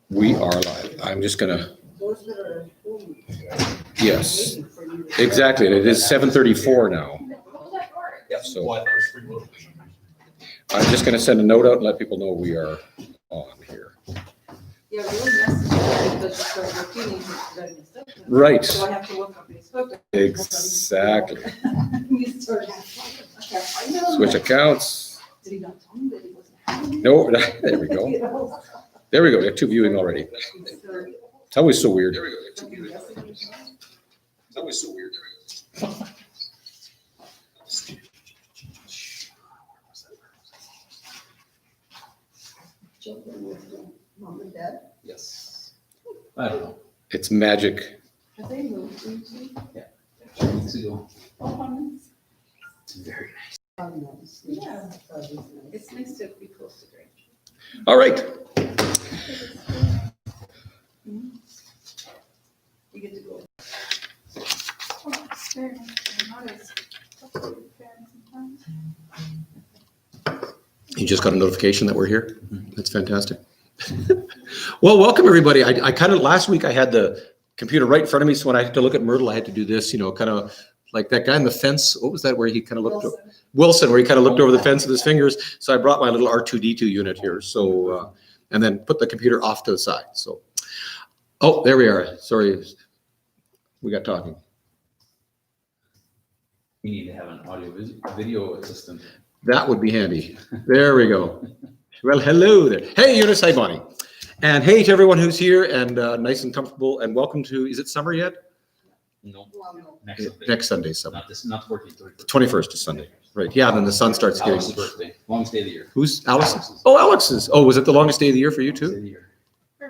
We are live. I'm just gonna, Those that are at home. yes, waiting for you. exactly. And it is 7:34 now. Yeah, So so. I'm just gonna send a note out and let people know we are on here. Yeah, really necessary because you start repeating that stuff. Right. So I have to look on Facebook. Exactly. You start, I can't find it on Switch there. accounts. Did he not tell me that he wasn't having it? No, there we go. You know? There we go. We have two viewing already. It's always so weird. It's always so weird. Children with mom and dad. Yes. I don't know. It's magic. Have they moved into? 2 weeks ago. Oh, honest? It's very nice. Oh, nice. Yeah. It's nice to be close to Grange. All right. You get to go. You just got a notification that we're here? That's fantastic. Well, welcome everybody. I kind of, last week I had the computer right in front of me, so when I had to look at Myrtle, I had to do this, kind of like that guy in the fence. What was that where he kind of looked? Wilson, where he kind of looked over the fence with his fingers. So I brought my little R2D2 unit here. So, and then put the computer off to the side. So, oh, there we are. Sorry. We got talking. We need to have an video assistant. That would be handy. There we go. Well, hello there. Hey, Eunice. Hi, Bonnie. And hey to everyone who's here and nice and comfortable. And welcome to, is it summer yet? No, Well, no. next Sunday. Next Sunday, summer. Not 14th. 21st is Sunday. Right. Yeah. Then the sun starts getting. Alex's birthday, longest day of the year. Who's Alex's? Oh, Alex's. Oh, was it the longest day of the year for you Longest day too? of the year.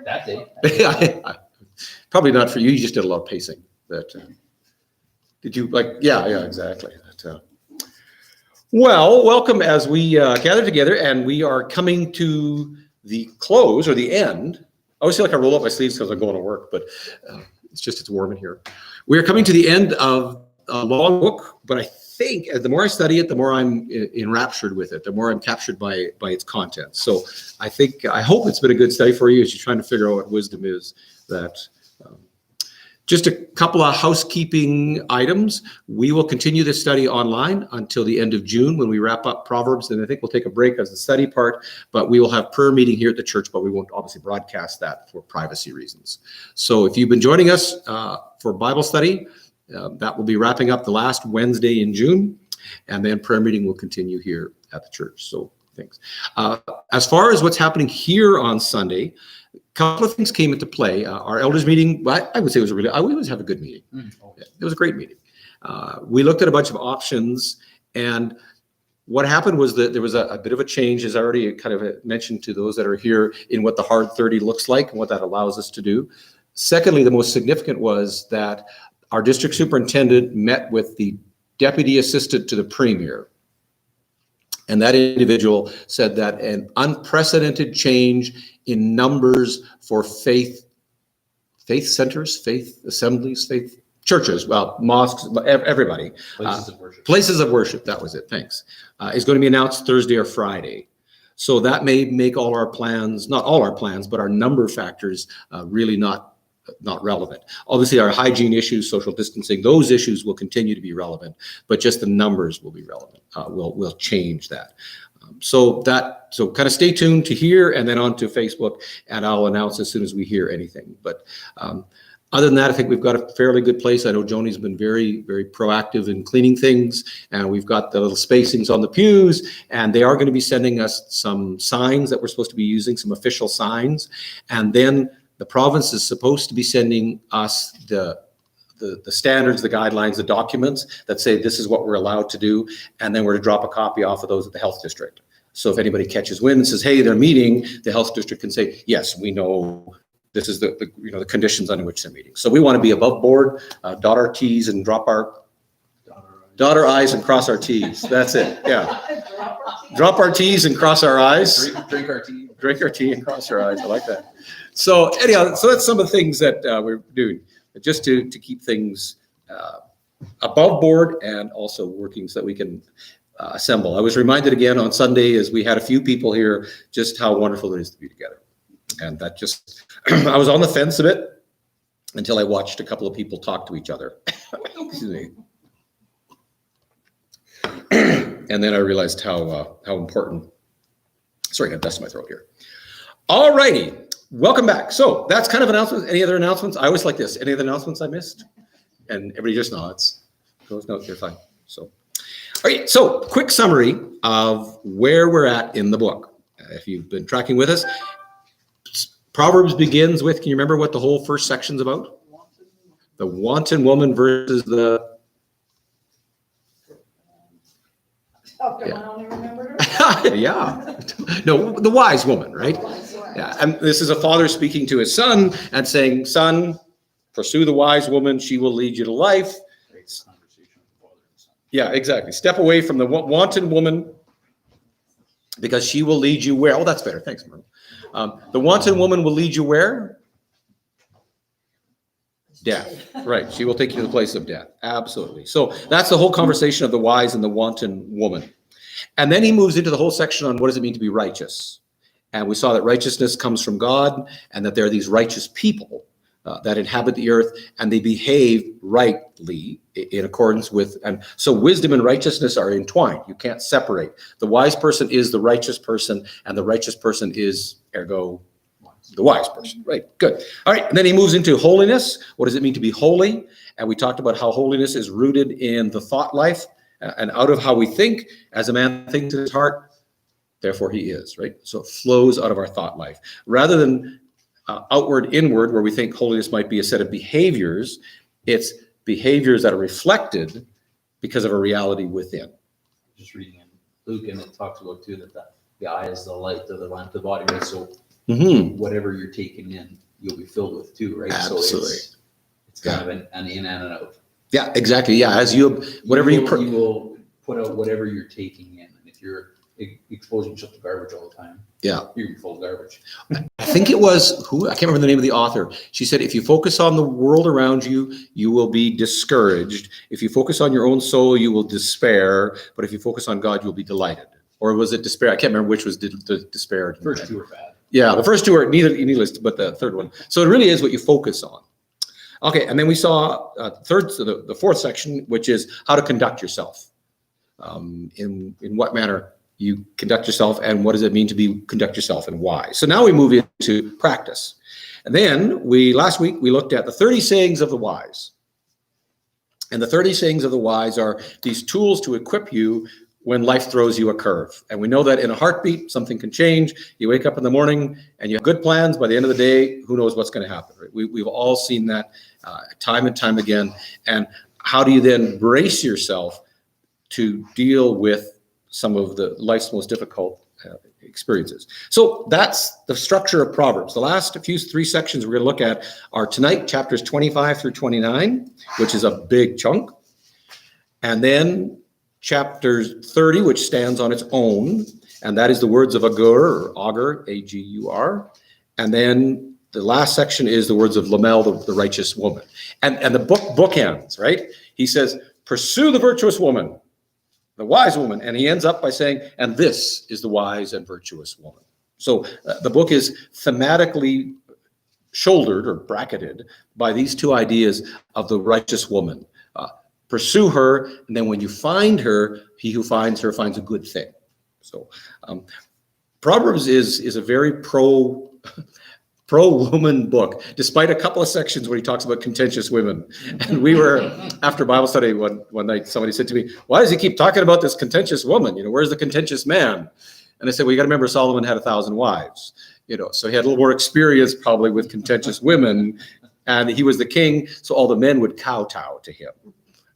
That day. Probably not for you. You just did a lot of pacing. That did you like? Yeah, exactly. Well, welcome as we gather together, and we are coming to the close or the end. I always feel like I roll up my sleeves because I'm going to work, but it's warm in here. We are coming to the end of a long book, but I think the more I study it, the more I'm enraptured with it, the more I'm captured by its content. So I hope it's been a good study for you as you're trying to figure out what wisdom is. That just a couple of housekeeping items. We will continue this study online until the end of June when we wrap up Proverbs. And I think we'll take a break as the study part, but we will have prayer meeting here at the church, but we won't obviously broadcast that for privacy reasons. So if you've been joining us for Bible study, that will be wrapping up the last Wednesday in June. And then prayer meeting will continue here at the church. So thanks. As far as what's happening here on Sunday, a couple of things came into play. Our elders meeting, I would say we always have a good meeting. It was a great meeting. We looked at a bunch of options, and what happened was that there was a bit of a change, as I already kind of mentioned to those that are here, in what the hard 30 looks like and what that allows us to do. Secondly, the most significant was that our district superintendent met with the deputy assistant to the premier. And that individual said that an unprecedented change in numbers for faith centers, faith assemblies, faith churches, well, mosques, everybody. Places of worship. Places of worship, that was it, thanks. Is going to be announced Thursday or Friday. So that may make all our plans, not all our plans, but our number factors really not relevant. Obviously, our hygiene issues, social distancing, those issues will continue to be relevant, but just the numbers will be relevant. We'll change that. So kind of stay tuned to here and then onto Facebook, and I'll announce as soon as we hear anything. But other than that, I think we've got a fairly good place. I know Joni's been very, very proactive in cleaning things, and we've got the little spacings on the pews, and they are going to be sending us some signs that we're supposed to be using, some official signs, and then the province is supposed to be sending us the standards, the guidelines, the documents that say this is what we're allowed to do, and then we're to drop a copy off of those at the health district. So if anybody catches wind and says, hey, they're meeting, the health district can say, yes, we know this is the conditions under which they're meeting. So we want to be above board, dot our T's and dot our I's and cross our T's. That's it. Yeah. Drop our T's and cross our I's. Drink our tea. Drink our tea and cross our I's. I like that. So anyhow, so that's some of the things that we're doing just to keep things above board and also working so that we can assemble. I was reminded again on Sunday as we had a few people here, just how wonderful it is to be together. And that just, I was on the fence a bit until I watched a couple of people talk to each other. Excuse me. And then I realized how important, sorry, I got dust in my throat here. All righty, welcome back. So that's kind of announcements. Any other announcements? I always like this. Any other announcements I missed? And everybody just nods. Goes, no, you're fine. So, all right, so quick summary of where we're at in the book. If you've been tracking with us, Proverbs begins with, can you remember what the whole first section's about? The wanton woman versus the... Oh, come on, I only remembered her. Yeah. No, the wise woman, right? Yeah. And this is a father speaking to his son and saying, son, pursue the wise woman. She will lead you to life. Great conversation with the father and son. Yeah, exactly. Step away from the wanton woman because she will lead you where? Oh, that's better. Thanks, Merle. The wanton woman will lead you where? Death. Right. She will take you to the place of death. Absolutely. So that's the whole conversation of the wise and the wanton woman. And then he moves into the whole section on what does it mean to be righteous. And we saw that righteousness comes from God and that there are these righteous people that inhabit the earth and they behave rightly in accordance with, and so wisdom and righteousness are entwined. You can't separate. The wise person is the righteous person and the righteous person is ergo the wise person. Right, good. All right, and then he moves into holiness. What does it mean to be holy? And we talked about how holiness is rooted in the thought life and out of how we think. As a man thinks in his heart, therefore he is, right? So it flows out of our thought life. Rather than outward, inward, where we think holiness might be a set of behaviors, it's behaviors that are reflected because of a reality within. Just reading in Luke, and it talks about too that the eye is the light of the lamp of the body, right? So whatever you're taking in, you'll be filled with too, right? Absolutely. So it's kind of an in and an out. Yeah, exactly. Yeah, as you, whatever you will put out whatever you're taking in. And if you're exposing yourself to garbage all the time, yeah, you're gonna be full of garbage. I think it was I can't remember the name of the author. She said, if you focus on the world around you, you will be discouraged. If you focus on your own soul, you will despair. But if you focus on God, you'll be delighted. Or was it despair? I can't remember which was the despair. The first two are bad. Yeah, the first two are needless, but the third one. So it really is what you focus on. Okay, and then we saw the fourth section, which is how to conduct yourself. In what manner you conduct yourself and what does it mean to conduct yourself and why. So now we move into practice. And then last week we looked at the 30 sayings of the wise. And the 30 sayings of the wise are these tools to equip you when life throws you a curve. And we know that in a heartbeat, something can change. You wake up in the morning and you have good plans. By the end of the day, who knows what's going to happen, right? We've all seen that time and time again. And how do you then brace yourself to deal with some of the life's most difficult experiences? So that's the structure of Proverbs. The last three sections we're going to look at are tonight, chapters 25 through 29, which is a big chunk. And then chapter 30, which stands on its own, and that is the words of Agur, or Agur, A-G-U-R. And then the last section is the words of Lamel, the righteous woman. And the book ends, right? He says, pursue the virtuous woman, the wise woman. And he ends up by saying, and this is the wise and virtuous woman. So the book is thematically shouldered or bracketed by these two ideas of the righteous woman. Pursue her, and then when you find her, he who finds her finds a good thing. So Proverbs is a very pro-woman book, despite a couple of sections where he talks about contentious women. And we were, after Bible study one night, somebody said to me, why does he keep talking about this contentious woman? Where's the contentious man? And I said, well, you got to remember Solomon had 1,000 wives, so he had a little more experience probably with contentious women, and he was the king, so all the men would kowtow to him.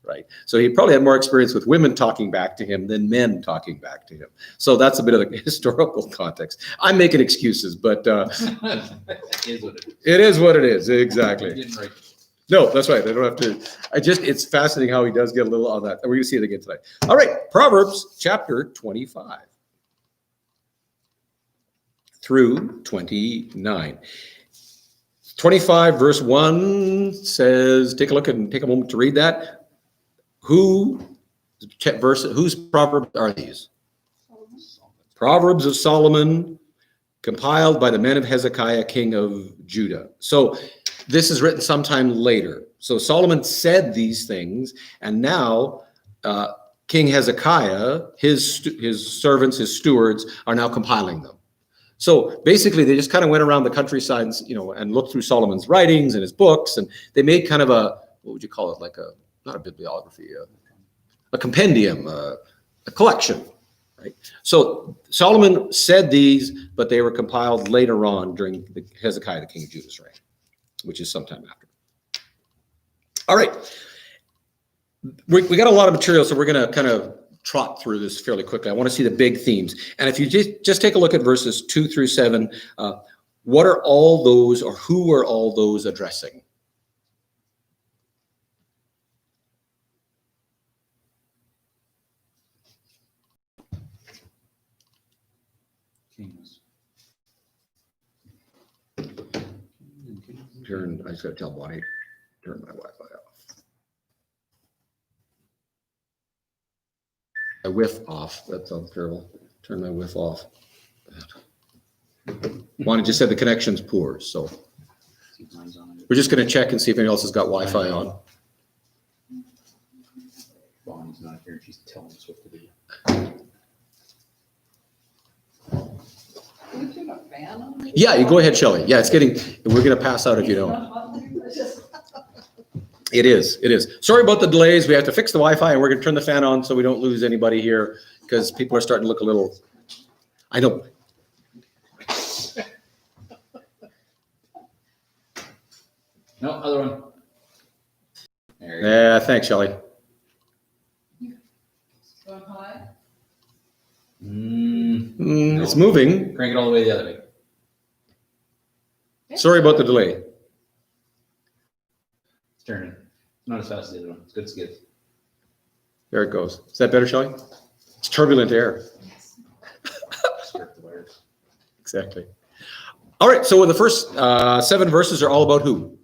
Right. So he probably had more experience with women talking back to him than men talking back to him. So that's a bit of the historical context. I'm making excuses, but It is what it is. it is what it is. Exactly. You didn't write it. No, that's right. I don't have to. It's fascinating how he does get a little on that. And we're going to see it again tonight. All right. Proverbs chapter 25 through 29. 25 verse 1 says, take a look and take a moment to read that. Who verse, whose proverbs are these? Proverbs of Solomon, compiled by the men of Hezekiah, king of Judah. So this is written sometime later. So Solomon said these things, and now King Hezekiah, his servants, his stewards, are now compiling them. So basically, they just kind of went around the countryside, and looked through Solomon's writings and his books, and they made kind of what would you call it? Like not a bibliography, a compendium, a collection, right? So Solomon said these, but they were compiled later on during Hezekiah, the king of Judah's reign, which is sometime after. All right. We got a lot of material, so we're going to kind of trot through this fairly quickly. I want to see the big themes. And if you just take a look at verses 2 through 7, what are all those, or who are all those addressing? Kings. I just got to tell Bonnie, turn my Wi-Fi off. My whiff off. That sounds terrible. Turn my whiff off. Bonnie just said the connection's poor, so Keep mine's on. we're just going to check and see if anyone else has got Wi-Fi on. Bonnie's not here. She's telling us what to do. Can we turn a fan on? Yeah, you go ahead, Shelley. Yeah, we're going to pass out if you don't. It is. Sorry about the delays. We have to fix the Wi-Fi, and we're going to turn the fan on so we don't lose anybody here, because people are starting to look a little, I know. No, other one. There you go. Yeah, thanks, Shelley. Going high? It's moving. Crank it all the way the other way. Sorry about the delay. It's turning. Not as fast as the other one. It's good skid. There it goes. Is that better, Shelley? It's turbulent air. Strip the wires. Exactly. All right, so the first 7 verses are all about who?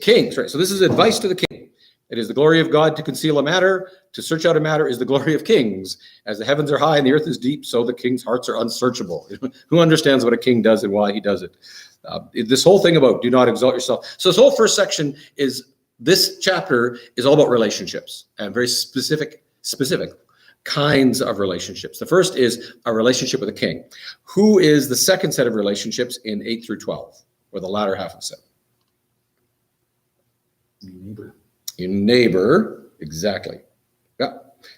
Kings, right? So this is advice to the king. It is the glory of God to conceal a matter. To search out a matter is the glory of kings. As the heavens are high and the earth is deep, so the king's hearts are unsearchable. Who understands what a king does and why he does it? This whole thing about do not exalt yourself. So this whole first section this chapter is all about relationships, and very specific kinds of relationships. The first is a relationship with a king. Who is the second set of relationships in 8 through 12, or the latter half of 7? Neighbor. Your neighbor, exactly. Yeah.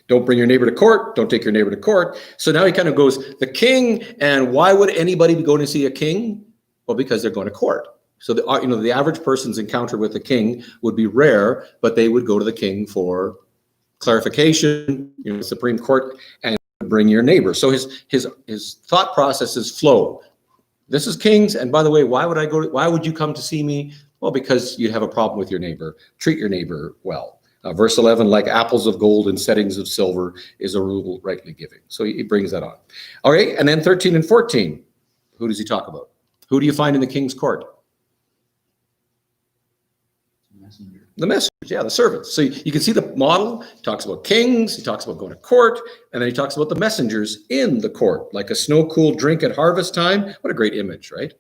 Don't bring your neighbor to court. Don't take your neighbor to court. So now he kind of goes, the king, and why would anybody be going to see a king? Well, because they're going to court. So the average person's encounter with the king would be rare, but they would go to the king for clarification, Supreme Court, and bring your neighbor. So his thought processes flow. This is kings, and by the way, why would you come to see me? Well, because you have a problem with your neighbor. Treat your neighbor well. Verse 11, like apples of gold in settings of silver is a rule rightly giving. So he brings that on. All right, and then 13 and 14, who does he talk about? Who do you find in the king's court? Messenger. The messengers, yeah, the servants. So you can see the model. He talks about kings, he talks about going to court, and then he talks about the messengers in the court, like a snow-cooled drink at harvest time. What a great image, right?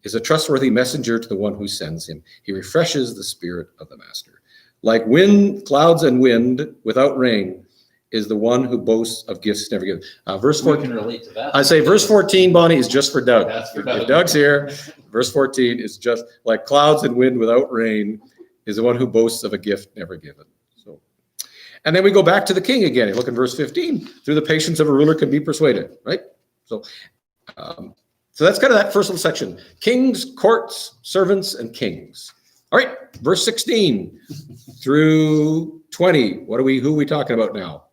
Is a trustworthy messenger to the one who sends him. He refreshes the spirit of the master. Like wind, clouds and wind without rain is the one who boasts of gifts never given. Verse 14. We can relate to that. I say verse 14, Bonnie, is just for Doug. That's for If Doug. Doug's here, verse 14 is just like clouds and wind without rain is the one who boasts of a gift never given. So, and then we go back to the king again. Look at verse 15. Through the patience of a ruler can be persuaded, right? So that's kind of that first little section. Kings, courts, servants, and kings. All right, verse 16 through 20. Who are we talking about now?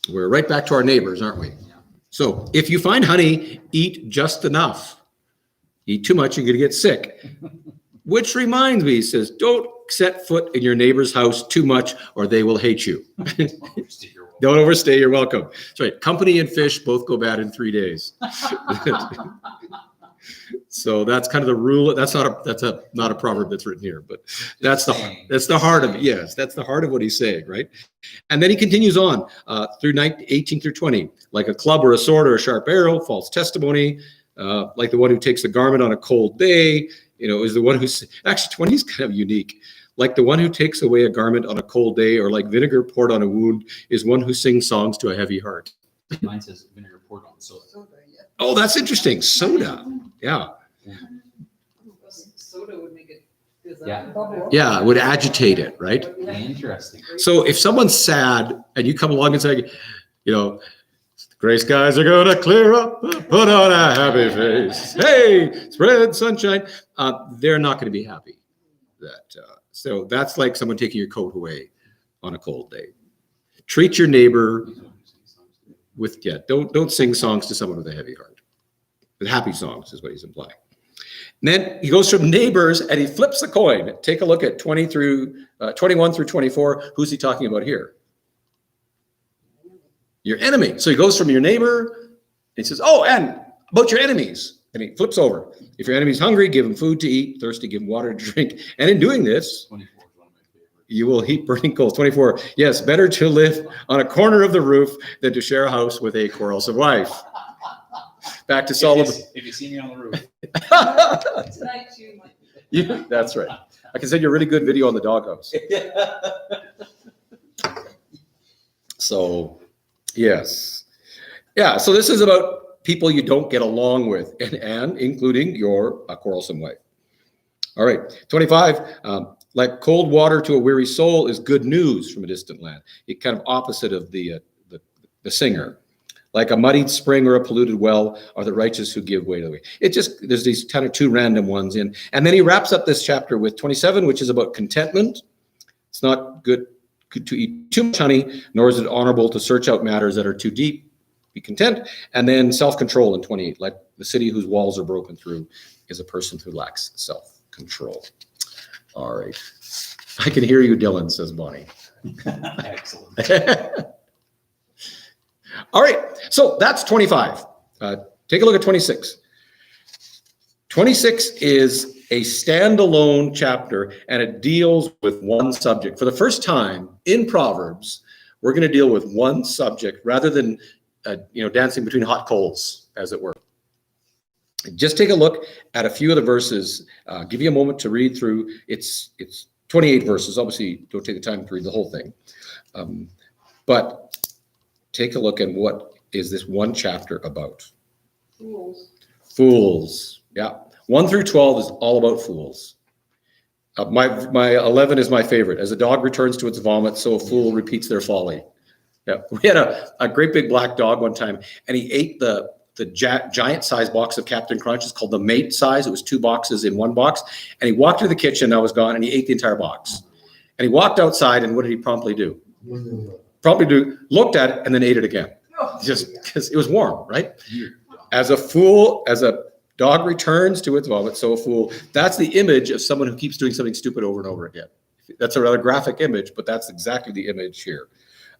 We're right back to our neighbors, aren't we? So if you find honey, eat just enough. Eat too much, you're going to get sick. Which reminds me, he says, don't set foot in your neighbor's house too much or they will hate you. Don't overstay your welcome. That's right. Company and fish both go bad in 3 days. So that's kind of the rule. That's not a proverb that's written here, but that's the heart of it. Yes, that's the heart of what he's saying, right? And then he continues on through 18 through 20, like a club or a sword or a sharp arrow, false testimony, like the one who takes the garment on a cold day, is the one who's actually 20 is kind of unique. Like the one who takes away a garment on a cold day, or like vinegar poured on a wound, is one who sings songs to a heavy heart. Mine says vinegar poured on soda. Oh, that's interesting. Soda. Yeah. Soda would make it. Yeah. Yeah, it would agitate it, right? Interesting. So if someone's sad and you come along and say, gray skies are gonna clear up, put on a happy face. Hey, spread sunshine. They're not gonna be happy. So that's like someone taking your coat away on a cold day. Treat your neighbor with, don't sing songs to someone with a heavy heart. But happy songs is what he's implying. And then he goes from neighbors and he flips the coin. Take a look at 21 through 24. Who's he talking about here? Your enemy. So he goes from your neighbor, and he says, and about your enemies. And he flips over. If your enemy's hungry, give him food to eat, thirsty, give him water to drink. And in doing this, 24 is one of my favorites. you will heap burning coals. 24. Yes, better to live on a corner of the roof than to share a house with a quarrelsome wife. Back to Solomon. If you see me on the roof. Tonight you might. That's right. I can send you a really good video on the doghouse. So, yes. Yeah, so this is about people you don't get along with, and including your quarrelsome wife. All right, 25. Like cold water to a weary soul is good news from a distant land. It kind of opposite of the singer. Like a muddied spring or a polluted well are the righteous who give way to the way. There's these kind of two random ones in. And then he wraps up this chapter with 27, which is about contentment. It's not good to eat too much honey, nor is it honorable to search out matters that are too deep. Be content. And then self-control in 28, like the city whose walls are broken through is a person who lacks self-control. All right. I can hear you, Dylan, says Bonnie. Excellent. All right, so that's 25. Take a look at 26. 26 is a standalone chapter, and it deals with one subject. For the first time in Proverbs, we're going to deal with one subject rather than dancing between hot coals, as it were. Just take a look at a few of the verses. Give you a moment to read through. It's 28 verses. Obviously, don't take the time to read the whole thing. But take a look at what is this one chapter about. Fools. Yeah. 1 through 12 is all about fools. My 11 is my favorite. As a dog returns to its vomit, so a fool repeats their folly. Yeah. We had a great big black dog one time, and he ate the giant size box of Captain Crunch. It's called the mate size. It was 2 boxes in 1 box. And he walked to the kitchen, I was gone, and he ate the entire box. And he walked outside, and what did he promptly do? Looked at it and then ate it again. Just because it was warm, right? As a dog returns to its vomit, so a fool. That's the image of someone who keeps doing something stupid over and over again. That's a rather graphic image, but that's exactly the image here.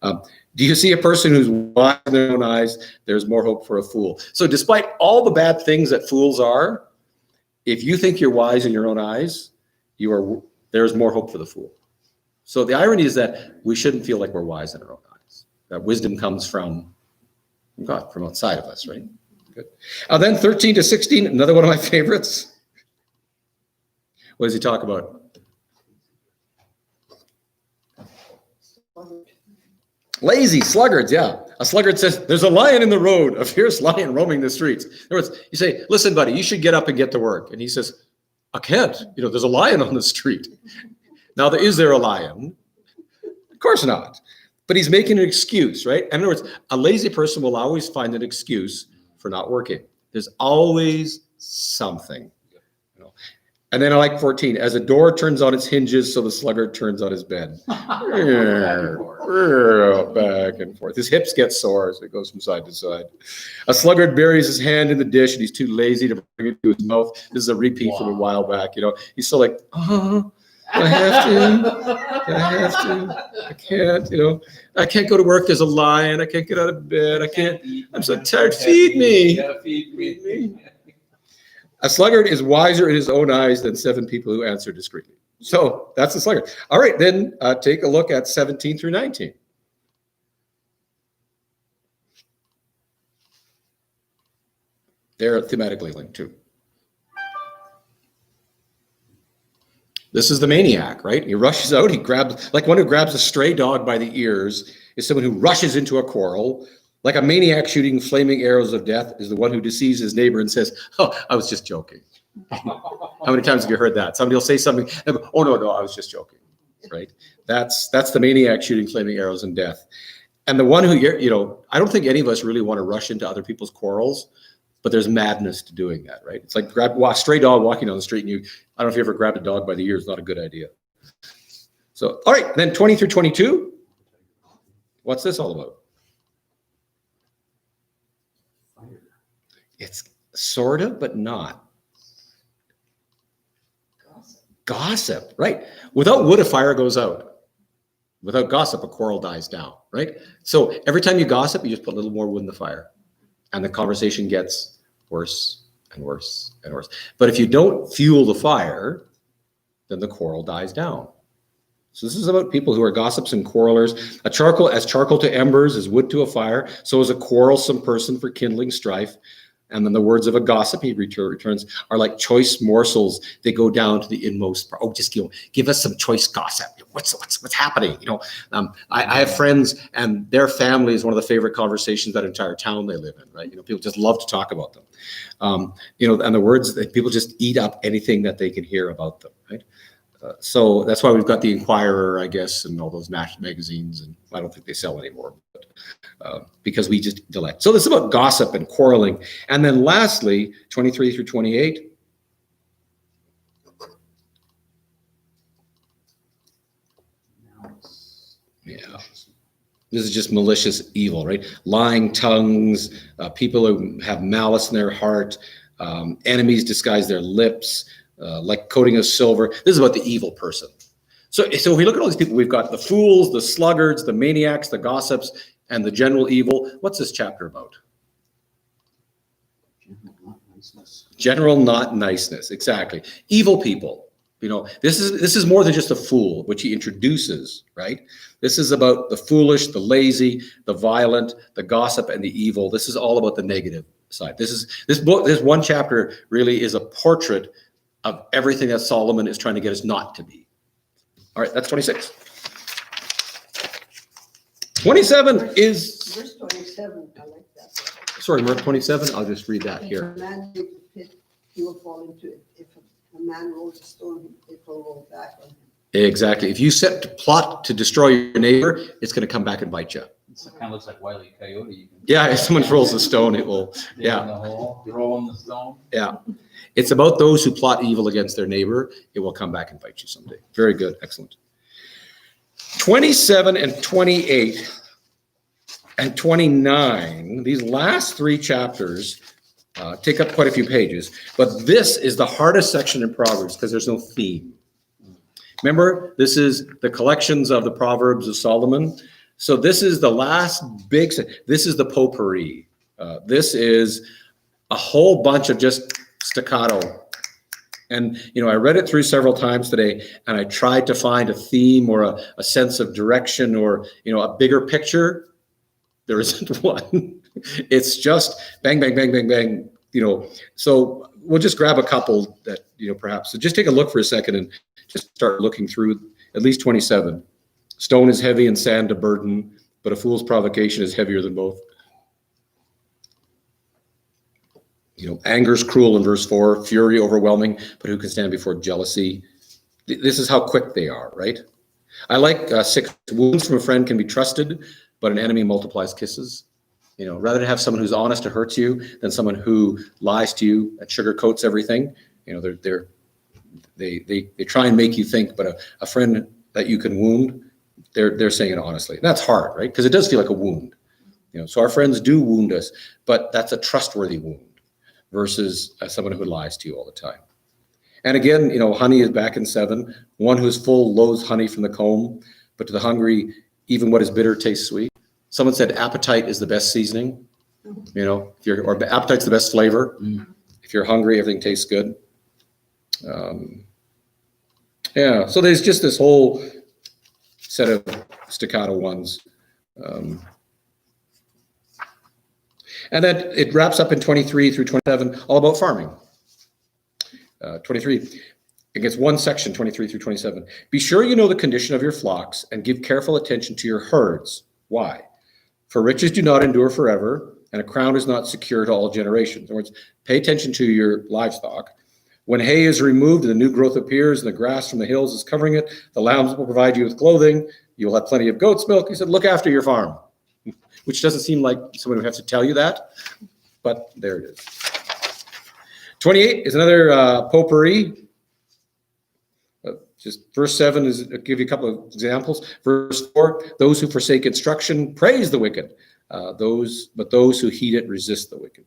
Do you see a person who's wise in their own eyes? There's more hope for a fool. So despite all the bad things that fools are, if you think you're wise in your own eyes, there's more hope for the fool. So the irony is that we shouldn't feel like we're wise in our own eyes. That wisdom comes from God, from outside of us, right? Good. Then 13 to 16, another one of my favorites. What does he talk about? Lazy sluggards, yeah. A sluggard says, there's a lion in the road, a fierce lion roaming the streets. In other words, you say, listen, buddy, you should get up and get to work. And he says, I can't. There's a lion on the street. Now, is there a lion? Of course not. But he's making an excuse, right? In other words, a lazy person will always find an excuse for not working. There's always something. And then I like 14. As a door turns on its hinges, so the sluggard turns on his bed. Back and forth. His hips get sore as it goes from side to side. A sluggard buries his hand in the dish, and he's too lazy to bring it to his mouth. This is a repeat from a while back. He's still like, I have to. I can't, I can't go to work. There's a lion. I can't get out of bed. I can't. I'm so tired. Feed me. Feed me. A sluggard is wiser in his own eyes than 7 people who answer discreetly. So that's the sluggard. All right, then take a look at 17 through 19. They're thematically linked too. This is the maniac, right? He rushes out, he grabs, like one who grabs a stray dog by the ears is someone who rushes into a quarrel. Like a maniac shooting flaming arrows of death is the one who deceives his neighbor and says, oh, I was just joking. How many times have you heard that? Somebody will say something, oh, no, I was just joking, right? That's the maniac shooting flaming arrows and death. And the one who, I don't think any of us really want to rush into other people's quarrels, but there's madness to doing that, right? It's like stray dog walking down the street and I don't know if you ever grabbed a dog by the ears, not a good idea. So, all right, then 20 through 22. What's this all about? It's sort of, but not. Gossip, right? Without wood, a fire goes out. Without gossip, a quarrel dies down, right? So every time you gossip, you just put a little more wood in the fire. And the conversation gets worse and worse and worse. But if you don't fuel the fire, then the quarrel dies down. So this is about people who are gossips and quarrelers. Charcoal to embers is wood to a fire. So is a quarrelsome person for kindling strife. And then the words of a gossip, he returns, are like choice morsels. They go down to the inmost part. Oh, just give us some choice gossip. What's happening? I have friends, and their family is one of the favorite conversations that entire town they live in. Right? People just love to talk about them. And the words that people just eat up anything that they can hear about them. Right? So that's why we've got the Inquirer, I guess, and all those magazines, and I don't think they sell anymore, but because we just delight. So this is about gossip and quarreling. And then lastly, 23 through 28. Yeah. This is just malicious evil, right? Lying tongues, people who have malice in their heart, enemies disguise their lips, like coating of silver. This is about the evil person. So if we look at all these people, we've got the fools, the sluggards, the maniacs, the gossips, and the general evil. What's this chapter about? General not niceness, exactly. Evil people. This is more than just a fool, which he introduces, right? This is about the foolish, the lazy, the violent, the gossip, and the evil. This is all about the negative side. This one chapter really is a portrait of everything that Solomon is trying to get us not to be. All right, that's 26. 27 is... Verse 27, I like that. Sorry, verse 27, I'll just read that here. If a man digs a pit, he will fall into it. If a man rolls a stone, it will roll back on him. Exactly. If you set to plot to destroy your neighbor, it's going to come back and bite you. It kind of looks like Wile E. Coyote. Yeah, if someone rolls a stone, it will. Yeah. In the hole, throw in the stone. Yeah. It's about those who plot evil against their neighbor. It will come back and bite you someday. Very good. Excellent. 27 and 28 and 29, these last 3 chapters take up quite a few pages. But this is the hardest section in Proverbs because there's no theme. Remember, this is the collections of the Proverbs of Solomon. So this is the last big, this is the potpourri. This is a whole bunch of just staccato. And, I read it through several times today, and I tried to find a theme or a sense of direction or, a bigger picture. There isn't one. It's just bang, bang, bang, bang, bang, So we'll just grab a couple that, perhaps. So just take a look for a second and just start looking through at least 27. Stone is heavy and sand a burden, but a fool's provocation is heavier than both. Anger is cruel in verse 4, fury overwhelming, but who can stand before jealousy? This is how quick they are, right? I like 6, wounds from a friend can be trusted, but an enemy multiplies kisses. Rather than have someone who's honest and hurts you than someone who lies to you and sugarcoats everything. They try and make you think, but a friend that you can wound, they're saying it honestly. And that's hard, right? Because it does feel like a wound. So our friends do wound us, but that's a trustworthy wound versus someone who lies to you all the time. And again, honey is back in 7. One who's full loathes honey from the comb, but to the hungry, even what is bitter tastes sweet. Someone said appetite is the best seasoning. Or appetite's the best flavor. If you're hungry, everything tastes good. Yeah, so there's just this whole set of staccato ones. And then it wraps up in 23 through 27, all about farming. 23, it gets one section, 23 through 27. Be sure you know the condition of your flocks and give careful attention to your herds. Why? For riches do not endure forever, and a crown is not secure to all generations. In other words, pay attention to your livestock. When hay is removed and the new growth appears and the grass from the hills is covering it, the lambs will provide you with clothing. You will have plenty of goat's milk. He said, look after your farm, which doesn't seem like someone would have to tell you that, but there it is. 28 is another potpourri. Just verse 7 is I'll give you a couple of examples. Verse 4, those who forsake instruction praise the wicked. But those who heed it resist the wicked.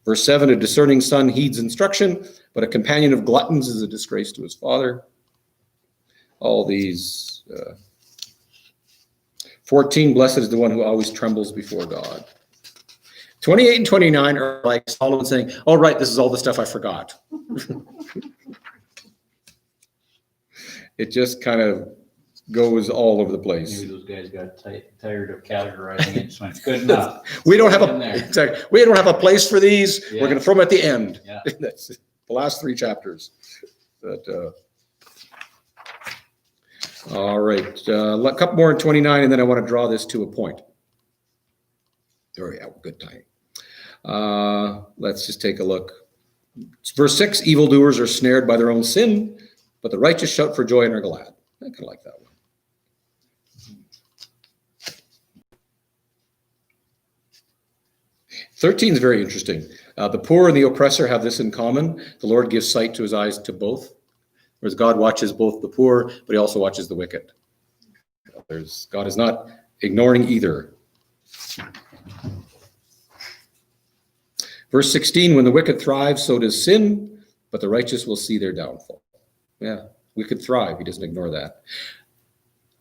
Verse 7, a discerning son heeds instruction, but a companion of gluttons is a disgrace to his father. All these. 14, blessed is the one who always trembles before God. 28 and 29 are like Solomon saying, all right, this is all the stuff I forgot. It just kind of goes all over the place. Maybe those guys got tired of categorizing it, just went, good enough. We don't have In there. exactly. We don't have a place for these. Yeah. We're going to throw them at the end. Yeah. That's the last 3 chapters. But all right, a couple more in 29, and then I want to draw this to a point. There we go. Good time. Let's just take a look. Verse 6: evildoers are snared by their own sin, but the righteous shout for joy and are glad. I kind of like that one. 13 is very interesting. The poor and the oppressor have this in common. The Lord gives sight to his eyes to both. Whereas God watches both the poor, but he also watches the wicked. God is not ignoring either. Verse 16, when the wicked thrive, so does sin, but the righteous will see their downfall. Yeah, wicked thrive. He doesn't ignore that.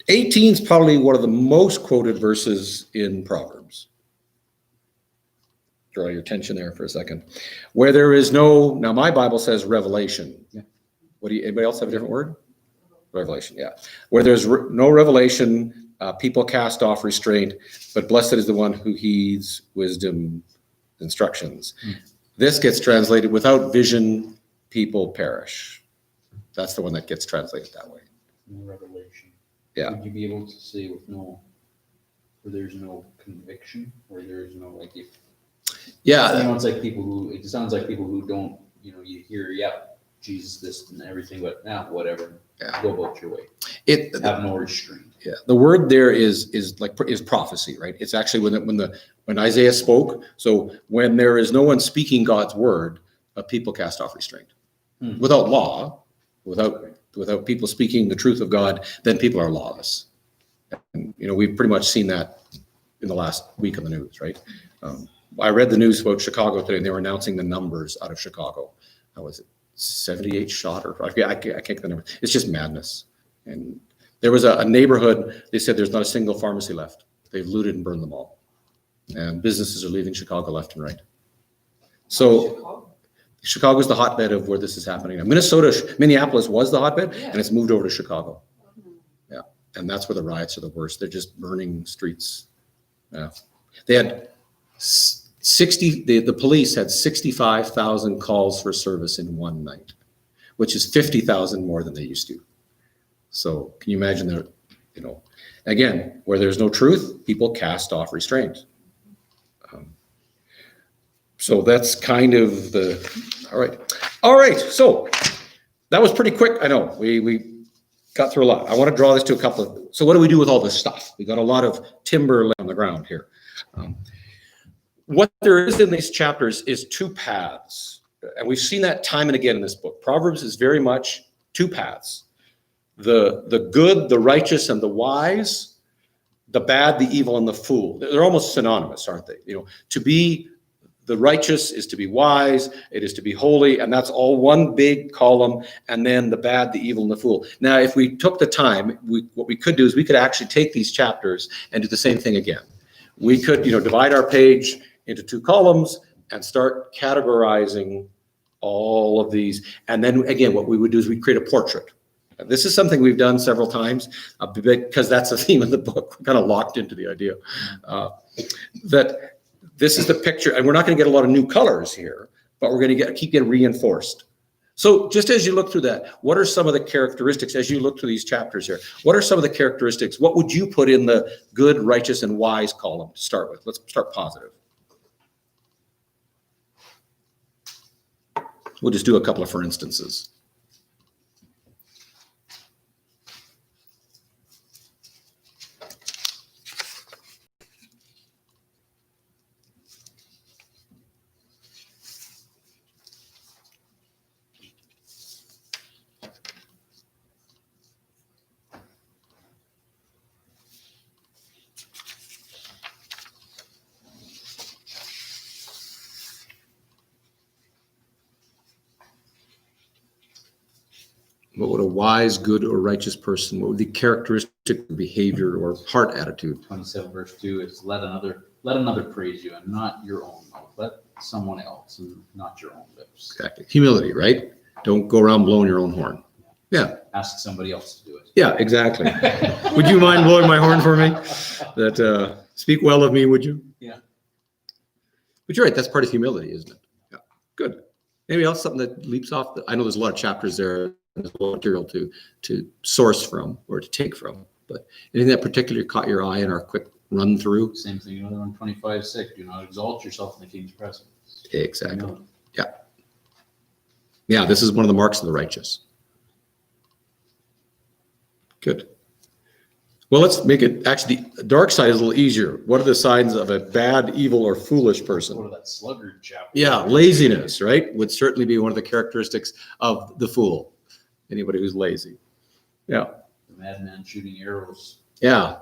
18 is probably one of the most quoted verses in Proverbs. Draw your attention there for a second. Where there is no, now my Bible says revelation. Yeah. Anybody else have a different word? Revelation, yeah. Where there's no revelation, people cast off restraint, but blessed is the one who heeds wisdom instructions. This gets translated, without vision, people perish. That's the one that gets translated that way. No revelation. Yeah. Would you be able to say with no, where there's no conviction, where there's no, like, if, Yeah. you know, it's like people who, it sounds like people who don't, you know, you hear, yeah, Jesus this and everything, but now whatever, Yeah. go about your way. Have no restraint. Yeah, the word there is prophecy, right? It's actually when Isaiah spoke. So when there is no one speaking God's word, people cast off restraint. Without law, without people speaking the truth of God, then people are lawless. And you know, we've pretty much seen that in the last week on the news, right? I read the news about Chicago today, and they were announcing the numbers out of Chicago. How was it? 78 shot, or I can't get the number. It's just madness. And there was a neighborhood, they said there's not a single pharmacy left. They've looted and burned them all. And businesses are leaving Chicago left and right. So Chicago's the hotbed of where this is happening. Minneapolis was the hotbed, and it's moved over to Chicago. Yeah, and that's where the riots are the worst. They're just burning streets. Yeah, they had 60. The police had 65,000 calls for service in one night, which is 50,000 more than they used to. So can you imagine that? You know, again, where there's no truth, people cast off restraint. So that's kind of all right. So that was pretty quick. I know we got through a lot. I want to draw this to a couple of, so what do we do with all this stuff? We got a lot of timber on the ground here. What there is in these chapters is 2 paths. And we've seen that time and again in this book. Proverbs is very much 2 paths. The good, the righteous, and the wise, the bad, the evil, and the fool. They're almost synonymous, aren't they? You know, to be the righteous is to be wise, it is to be holy, and that's all one big column, and then the bad, the evil, and the fool. Now, if we took the time, what we could do is we could actually take these chapters and do the same thing again. We could, divide our page into 2 columns and start categorizing all of these. And then again, what we would do is we'd create a portrait. This is something we've done several times because that's the theme of the book. We're kind of locked into the idea that this is the picture, and we're not going to get a lot of new colors here, but we're going to keep getting reinforced. So just as you look through that, what are some of the characteristics as you look through these chapters here? What are some of the characteristics? What would you put in the good, righteous, and wise column to start with? Let's start positive. We'll just do a couple of for instances. What would a wise, good, or righteous person, what would the characteristic behavior or heart attitude? 27 verse 2 is let another praise you, and not your own mouth. Let someone else, and not your own lips. Exactly. Humility, right? Don't go around blowing your own horn. Yeah. Ask somebody else to do it. Yeah, exactly. Would you mind blowing my horn for me? That speak well of me, would you? Yeah. But you're right. That's part of humility, isn't it? Yeah. Good. Maybe else something that leaps off. I know there's a lot of chapters there. There's a lot of material to source from or to take from. But anything that particularly caught your eye in our quick run through? Same thing, another one, 25:6. Do not exalt yourself in the king's presence. Exactly. Humility. Yeah. Yeah, this is one of the marks of the righteous. Good. Well, let's make it, actually, the dark side is a little easier. What are the signs of a bad, evil, or foolish person? Go to that sluggard chapter. Yeah, laziness, right? Would certainly be one of the characteristics of the fool. Anybody who's lazy. Yeah. The madman shooting arrows. Yeah.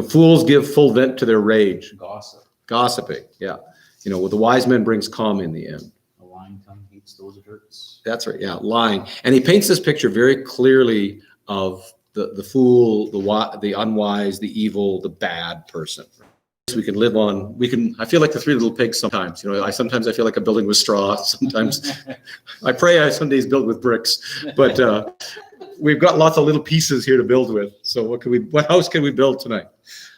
Fools give full vent to their rage. Gossip. Gossiping. Yeah. What the wise man brings calm in the end. A lying tongue hates those it hurts. That's right. Yeah. Lying. And he paints this picture very clearly of the fool, the unwise, the evil, the bad person. We can live on, I feel like the three little pigs sometimes. Sometimes I feel like a building with straw. Sometimes I pray I some days build with bricks. But we've got lots of little pieces here to build with. So what house can we build tonight?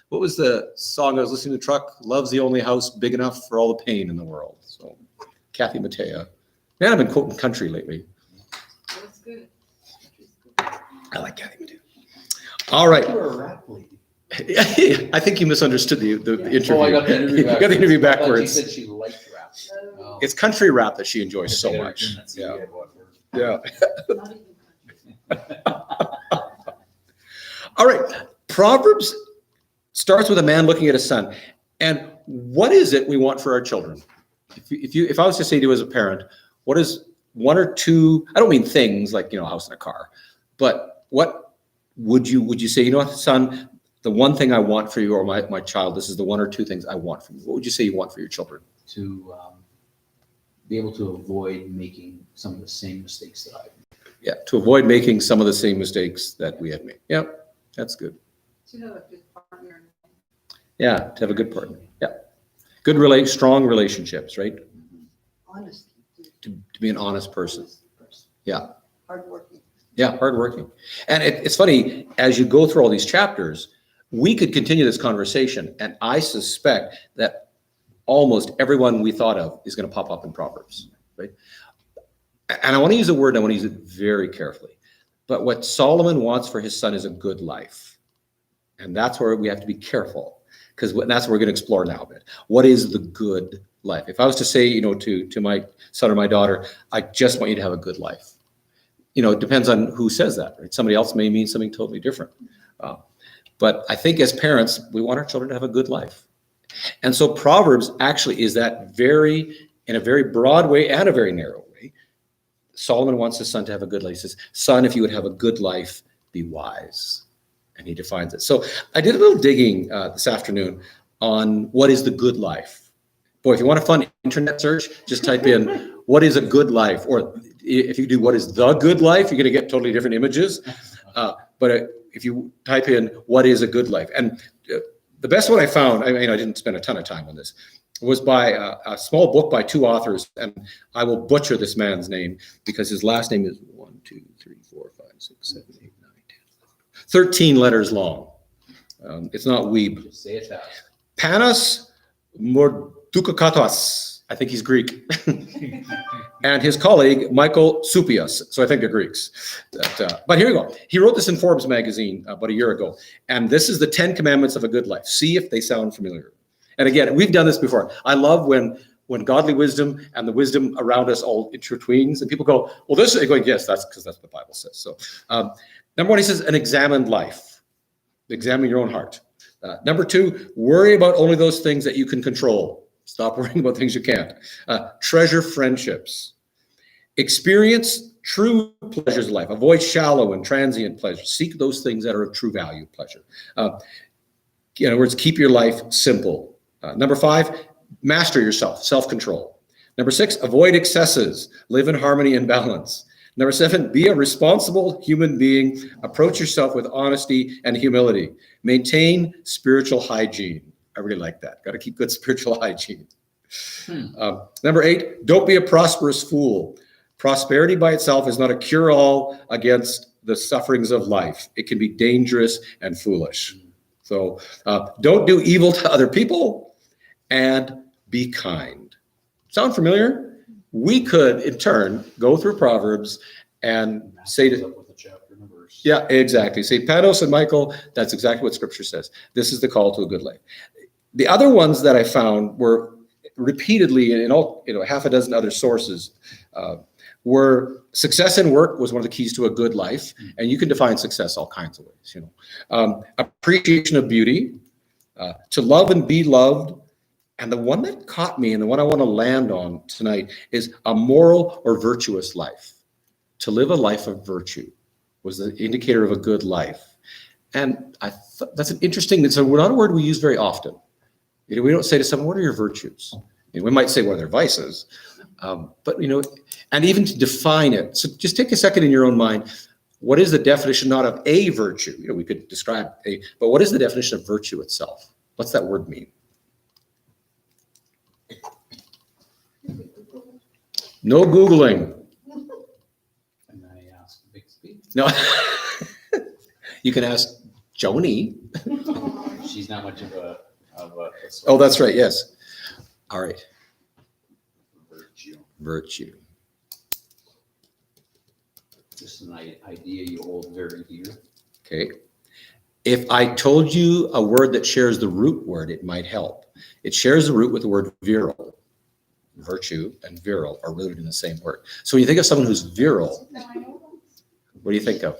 What was the song I was listening to? Truck, love's the only house big enough for all the pain in the world. So Kathy Mattea. Man, I've been quoting country lately. That's good. I like Kathy Mattea. All right. You're a rap lady. I think you misunderstood the interview. Oh, I got the interview You backwards. got the interview I thought backwards. She said she liked rap. Oh. It's country rap that she enjoys I so gotta much. turn that CD Yeah. I bought for her. Yeah. Not even All right. Proverbs starts with a man looking at his son. And what is it we want for our children? If I was to say to you as a parent, what is one or two, I don't mean things like, a house and a car, but what would you say, what, son, the one thing I want for you or my child, this is the one or two things I want from you. What would you say you want for your children? To be able to avoid making some of the same mistakes that I've made. Yeah, to avoid making some of the same mistakes that we have made. Yeah, that's good. to have a good partner. Yeah, to have a good partner. Yeah. Good strong relationships, right? Honesty. To be an honest person. Yeah. Hardworking. Yeah, hardworking. And it's funny, as you go through all these chapters, we could continue this conversation, and I suspect that almost everyone we thought of is going to pop up in Proverbs, right? And I want to use a word, and I want to use it very carefully. But what Solomon wants for his son is a good life. And that's where we have to be careful, because that's what we're going to explore now a bit. What is the good life? If I was to say, to my son or my daughter, I just want you to have a good life. It depends on who says that, right? Somebody else may mean something totally different. But I think as parents, we want our children to have a good life. And so Proverbs actually is that in a very broad way and a very narrow way. Solomon wants his son to have a good life. He says, son, if you would have a good life, be wise. And he defines it. So I did a little digging this afternoon on what is the good life. Boy, if you want a fun internet search, just type in what is a good life, or if you do what is the good life, you're going to get totally different images. But if you type in what is a good life, and the best one I found, I didn't spend a ton of time on this, was by a small book by two authors, and I will butcher this man's name because his last name is 1, 2, 3, 4, 5, 6, 7, 8, 9, 10, 13 letters long. It's not Weeb. Just say it fast. Panos Mordukakatos. I think he's Greek. And his colleague, Michael Soupias. So I think they're Greeks. But here we go. He wrote this in Forbes magazine about a year ago. And this is the 10 commandments of a good life. See if they sound familiar. And again, we've done this before. I love when godly wisdom and the wisdom around us all intertwines and people go, well, this is going, yes, that's because that's what the Bible says. So number one, he says, an examined life. Examine your own heart. Number two, worry about only those things that you can control. Stop worrying about things you can't. Treasure friendships. Experience true pleasures of life. Avoid shallow and transient pleasures. Seek those things that are of true value, pleasure. In other words, keep your life simple. Number five, master yourself, self-control. Number six, avoid excesses. Live in harmony and balance. Number seven, be a responsible human being. Approach yourself with honesty and humility. Maintain spiritual hygiene. I really like that. Got to keep good spiritual hygiene. Number eight, don't be a prosperous fool. Prosperity by itself is not a cure-all against the sufferings of life. It can be dangerous and foolish. So don't do evil to other people and be kind. Sound familiar? We could, in turn, go through Proverbs and say to... With a chapter and a verse. Yeah, exactly. Say, Panos and Michael, that's exactly what Scripture says. This is the call to a good life. The other ones that I found were repeatedly in all, half a dozen other sources, were success in work was one of the keys to a good life. And you can define success all kinds of ways, appreciation of beauty, to love and be loved. And the one that caught me and the one I want to land on tonight is a moral or virtuous life. To live a life of virtue was the indicator of a good life. And I thought that's an interesting, it's not a word we use very often. We don't say to someone, what are your virtues? We might say, what are their vices? But, and even to define it. So just take a second in your own mind. What is the definition, not of a virtue? We could describe but what is the definition of virtue itself? What's that word mean? No Googling. And I asked Bixby. No. You can ask Joni. She's not much of a Oh, that's right. Yes. All right. Virtue. Just an idea you hold very dear. Okay. If I told you a word that shares the root word, it might help. It shares the root with the word virile. Virtue and virile are rooted in the same word. So when you think of someone who's virile, what do you think of?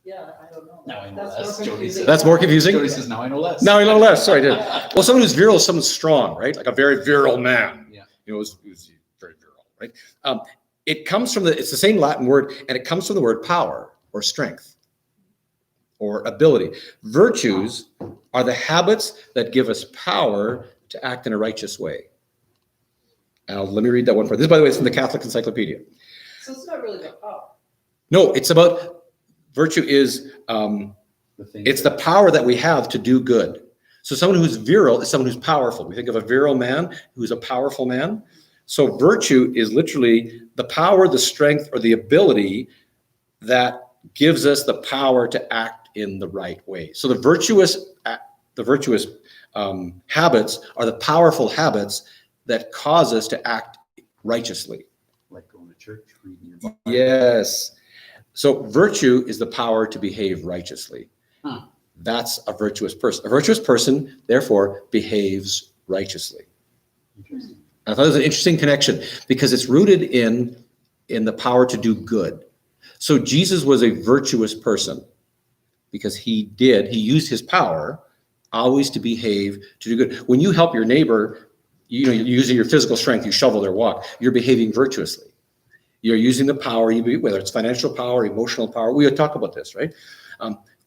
Yeah, I don't know. Now I know That's less. more Jody confusing. says. That's more confusing? Jody says, now I know less. Now I know less. Sorry, I did. Well, someone who's virile is someone strong, right? Like a very virile man. Yeah. Who's very virile, right? It comes from it's the same Latin word, and it comes from the word power or strength or ability. Virtues are the habits that give us power to act in a righteous way. Let me read that one for you. This, by the way, is from the Catholic Encyclopedia. So it's not really about power. No, it's about virtue is it's the power that we have to do good. So someone who's virile is someone who's powerful. We think of a virile man who's a powerful man. So virtue is literally the power, the strength, or the ability that gives us the power to act in the right way. So the virtuous habits are the powerful habits that cause us to act righteously. Like going to church, reading your Bible. Yes. So virtue is the power to behave righteously. Huh. That's a virtuous person. A virtuous person, therefore, behaves righteously. Interesting. I thought it was an interesting connection because it's rooted in the power to do good. So Jesus was a virtuous person because he used his power always to behave, to do good. When you help your neighbor, you're using your physical strength, you shovel their walk, you're behaving virtuously. You're using the power, whether it's financial power, emotional power. We would talk about this, right?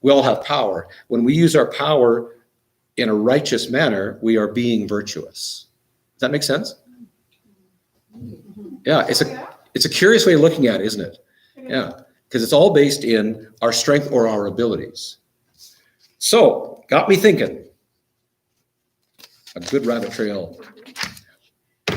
We all have power. When we use our power in a righteous manner, we are being virtuous. Does that make sense? Yeah, it's a curious way of looking at it, isn't it? Yeah, because it's all based in our strength or our abilities. So, got me thinking. A good rabbit trail.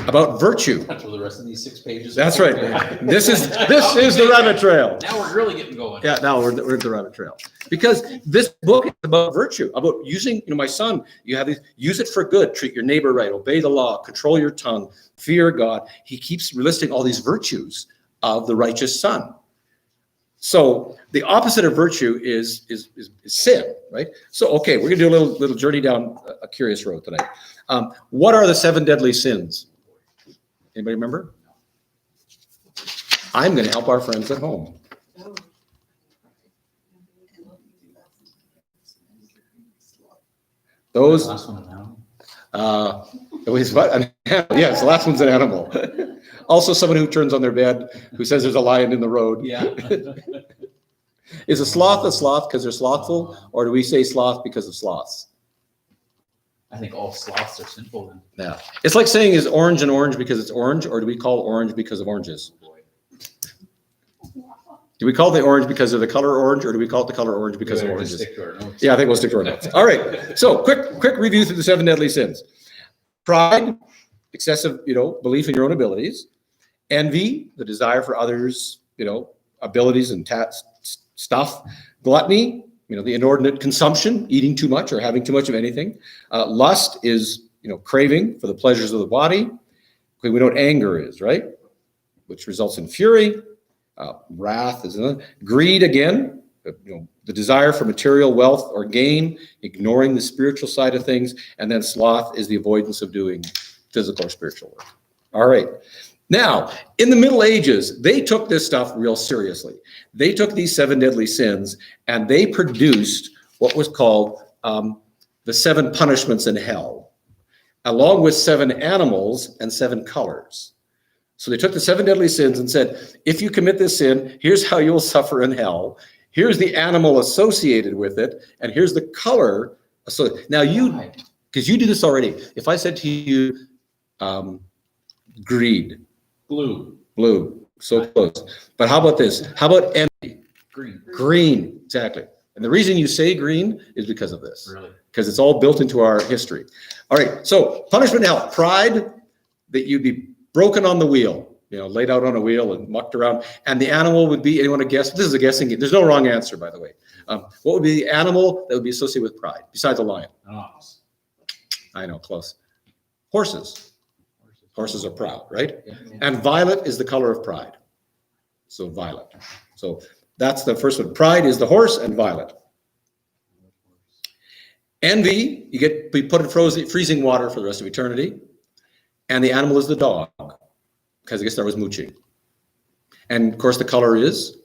about virtue. That's where the rest of these 6 pages. That's right. This is the rabbit trail. Now we're really getting going. Yeah, now we're at the rabbit trail. Because this book is about virtue, about using, my son, you have these, use it for good, treat your neighbor right, obey the law, control your tongue, fear God. He keeps listing all these virtues of the righteous son. So the opposite of virtue is sin, right? So, okay, we're gonna do a little journey down a curious road tonight. What are the 7 deadly sins? Anybody remember? I'm gonna help our friends at home. Those, Last one now. it was what? Yes, the last one's an animal. Also, someone who turns on their bed, who says there's a lion in the road. Yeah. Is a sloth because they're slothful, or do we say sloth because of sloths? I think all sloths are sinful then. Yeah. It's like saying, is orange an orange because it's orange, or do we call orange because of oranges? Do we call the orange because of the color orange, or do we call it the color orange because of We better just oranges? stick to our notes. Yeah, I think we'll stick to our notes. All right. So quick review through the 7 deadly sins. Pride, excessive, belief in your own abilities. Envy, the desire for others, abilities and stuff. Gluttony, the inordinate consumption, eating too much or having too much of anything. Lust is, craving for the pleasures of the body. We know what anger is, right? Which results in fury. Wrath is another. Greed, again, the desire for material wealth or gain, ignoring the spiritual side of things. And then sloth is the avoidance of doing physical or spiritual work. All right. Now, in the Middle Ages, they took this stuff real seriously. They took these 7 deadly sins and they produced what was called the 7 punishments in hell, along with 7 animals and 7 colors. So they took the 7 deadly sins and said, if you commit this sin, here's how you'll suffer in hell. Here's the animal associated with it, and here's the color. So now because you do this already. If I said to you, greed. Blue, so close. But how about this? How about envy? Green, exactly. And the reason you say green is because of this. Really? Because it's all built into our history. All right, so punishment in hell. Pride, that you'd be broken on the wheel, laid out on a wheel and mucked around. And the animal would be, anyone to guess? This is a guessing game. There's no wrong answer, by the way. What would be the animal that would be associated with pride, besides a lion? Ox. I know, close. Horses. Horses are proud, right? Yeah. And violet is the color of pride. So violet. So that's the first one. Pride is the horse and violet. Envy, you put in freezing water for the rest of eternity. And the animal is the dog, because I guess that was mooching. And of course the color is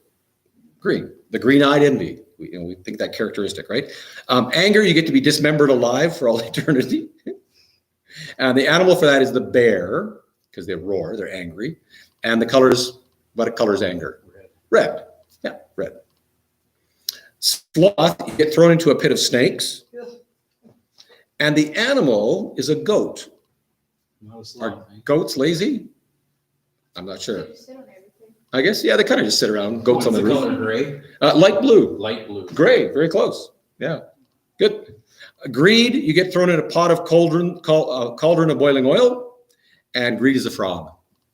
green, the green-eyed envy. We think that characteristic, right? Anger, you get to be dismembered alive for all eternity. And the animal for that is the bear, because they roar, they're angry. And the colors, what color is anger? Red. Yeah, red. Sloth, you get thrown into a pit of snakes. And the animal is a goat. Are goats lazy? I'm not sure. I guess, yeah, they kind of just sit around. Goats on the roof. Color gray? Light blue. Light blue. Gray, very close. Yeah, good. Greed, you get thrown in a pot of cauldron of boiling oil, and greed is a frog.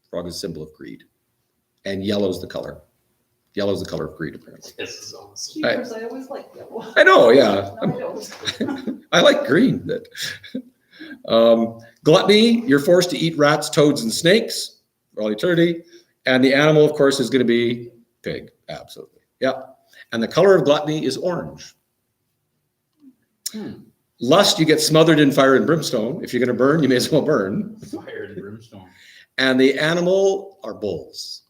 Frog is a symbol of greed, and yellow is the color. Yellow is the color of greed, apparently. This is awesome. Jeepers, I always like yellow. I know, yeah. No, I don't. I like green. Gluttony, you're forced to eat rats, toads, and snakes for all eternity. And the animal, of course, is going to be pig. Absolutely. Yeah. And the color of gluttony is orange. Lust, you get smothered in fire and brimstone. If you're going to burn, you may as well burn. Fire and brimstone. And the animal are bulls,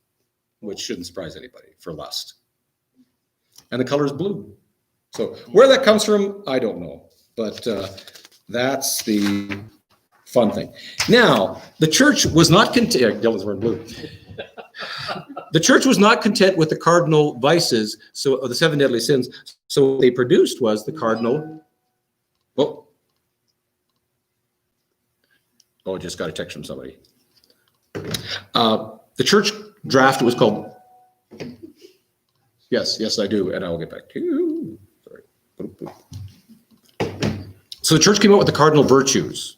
which shouldn't surprise anybody for lust. And the color is blue. So where that comes from, I don't know. But that's the fun thing. Now, the church was not content. Dylan's wearing blue. The church was not content with the cardinal vices, so the 7 deadly sins. So what they produced was the cardinal. Oh, just got a text from somebody. The church draft was called. Yes, I do, and I will get back to you. Sorry. So the church came up with the cardinal virtues.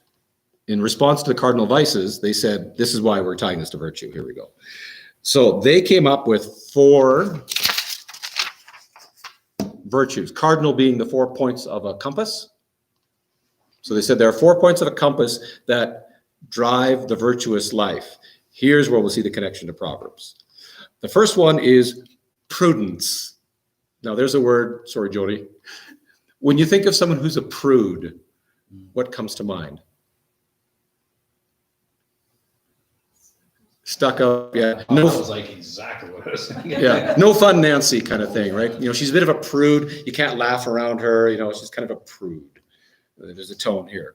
in response to the cardinal vices, they said, this is why we're tying this to virtue. Here we go. So they came up with 4 virtues, cardinal being the 4 points of a compass. So they said there are 4 points of a compass that drive the virtuous life. Here's where we'll see the connection to Proverbs. The first one is prudence. Now there's a word, sorry, Jody. When you think of someone who's a prude, what comes to mind? Stuck up, yeah. That No, was like exactly what I was thinking. yeah, no fun Nancy kind of thing, right? You know, she's a bit of a prude. You can't laugh around her. You know, she's kind of a prude. There's a tone here.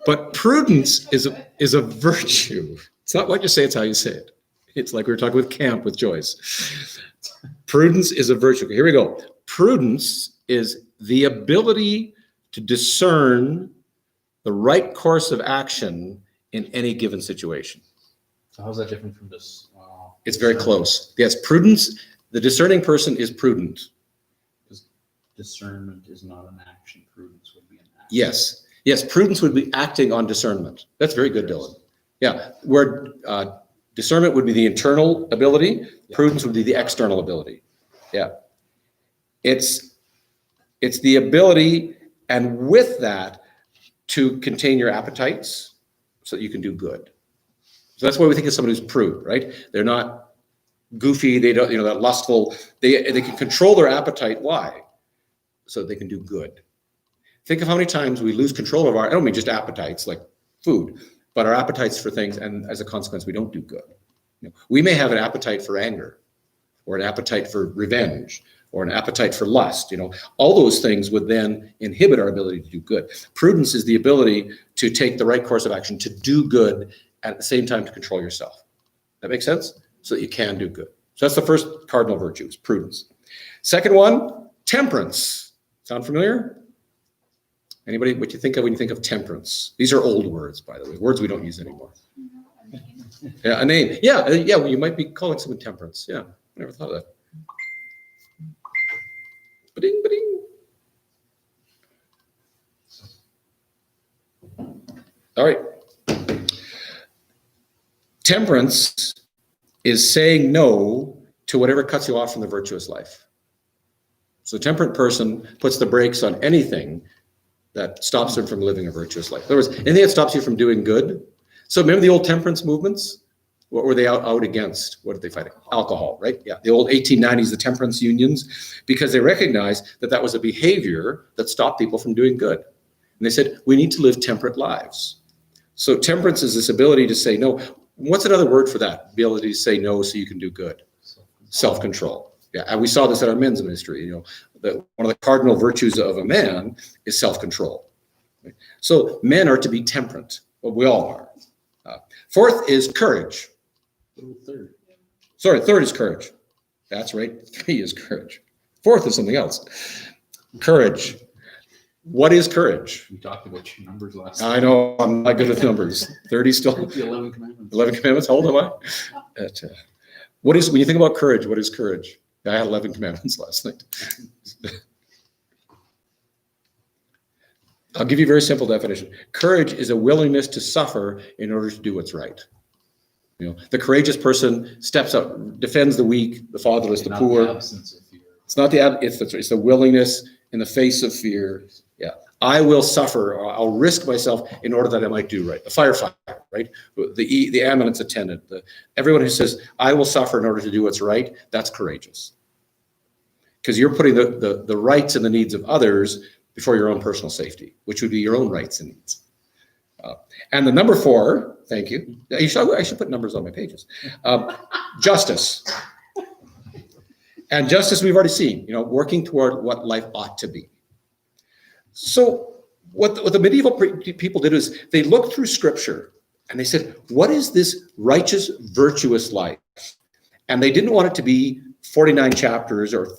But prudence is a virtue. It's not what you say, it's how you say it. It's like we were talking with Camp with Joyce. Prudence is a virtue. Here we go. Prudence is the ability to discern the right course of action in any given situation. So how's that different from this? It's very close. Yes, prudence, the discerning person is prudent. Discernment is not an action. Prudence would be an action. Yes. Yes, prudence would be acting on discernment. That's very good, Dylan. Yeah, where discernment would be the internal ability, prudence would be the external ability. Yeah. It's the ability, and with that, to contain your appetites so that you can do good. So that's why we think of someone who's prude, right? They're not goofy, they don't, they're lustful. They can control their appetite. Why? So they can do good. Think of how many times we lose control of I don't mean just appetites like food, but our appetites for things, and as a consequence, we don't do good. We may have an appetite for anger, or an appetite for revenge, or an appetite for lust. All those things would then inhibit our ability to do good. Prudence is the ability to take the right course of action, to do good, at the same time to control yourself. That makes sense? So that you can do good. So that's the first cardinal virtue, is prudence. Second one, temperance. Sound familiar? Anybody, what you think of when you think of temperance? These are old words, by the way, words we don't use anymore. Yeah, a name. Yeah, well, you might be calling someone temperance. Yeah, I never thought of that. Ba-ding, ba-ding. All right. Temperance is saying no to whatever cuts you off from the virtuous life. So a temperate person puts the brakes on anything that stops them from living a virtuous life. In other words, anything that stops you from doing good. So remember the old temperance movements? What were they out against? What did they fight? Alcohol, right? Yeah, the old 1890s, the temperance unions, because they recognized that that was a behavior that stopped people from doing good. And they said, we need to live temperate lives. So temperance is this ability to say no. What's another word for that? The ability to say no so you can do good. Self-control. Yeah, and we saw this at our men's ministry. That one of the cardinal virtues of a man is self-control. Right? So men are to be temperate. Well, we all are. Fourth is courage. Third. Sorry, third is courage. That's right. 3 is courage. Fourth is something else. Courage. What is courage? We talked about your numbers last I know I'm not good with numbers. 30 still. The 11 Commandments. 11 commandments. How old am I? What is, when you think about courage, what is courage? I had 11 commandments last night. I'll give you a very simple definition. Courage is a willingness to suffer in order to do what's right. The courageous person steps up, defends the weak, the fatherless, the poor. The absence of fear. It's not it's the willingness in the face of fear. Yeah, I will suffer, or I'll risk myself in order that I might do right. The firefighter, right? The ambulance attendant, everyone who says, I will suffer in order to do what's right, that's courageous. Because you're putting the rights and the needs of others before your own personal safety, which would be your own rights and needs. And the number 4, thank you. I should put numbers on my pages. Justice. And justice we've already seen, working toward what life ought to be. So what the medieval people did is they looked through scripture and they said, what is this righteous, virtuous life? And they didn't want it to be 49 chapters or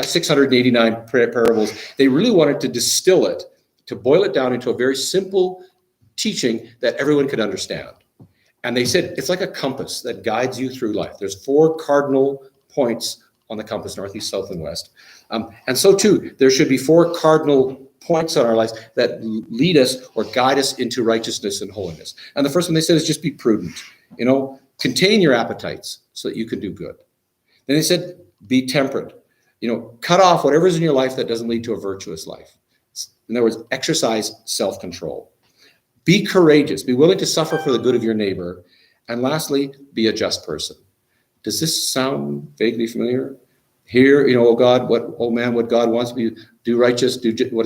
689 parables. They really wanted to distill it, to boil it down into a very simple teaching that everyone could understand. And they said it's like a compass that guides you through life. There's 4 cardinal points on the compass, northeast, south, and west. And so too, there should be 4 cardinal points on our lives that lead us or guide us into righteousness and holiness. And the first one they said is just be prudent. Contain your appetites so that you can do good. Then they said, be temperate. Cut off whatever is in your life that doesn't lead to a virtuous life. In other words, exercise self-control. Be courageous. Be willing to suffer for the good of your neighbor. And lastly, be a just person. Does this sound vaguely familiar? Here, what God wants me to do righteous,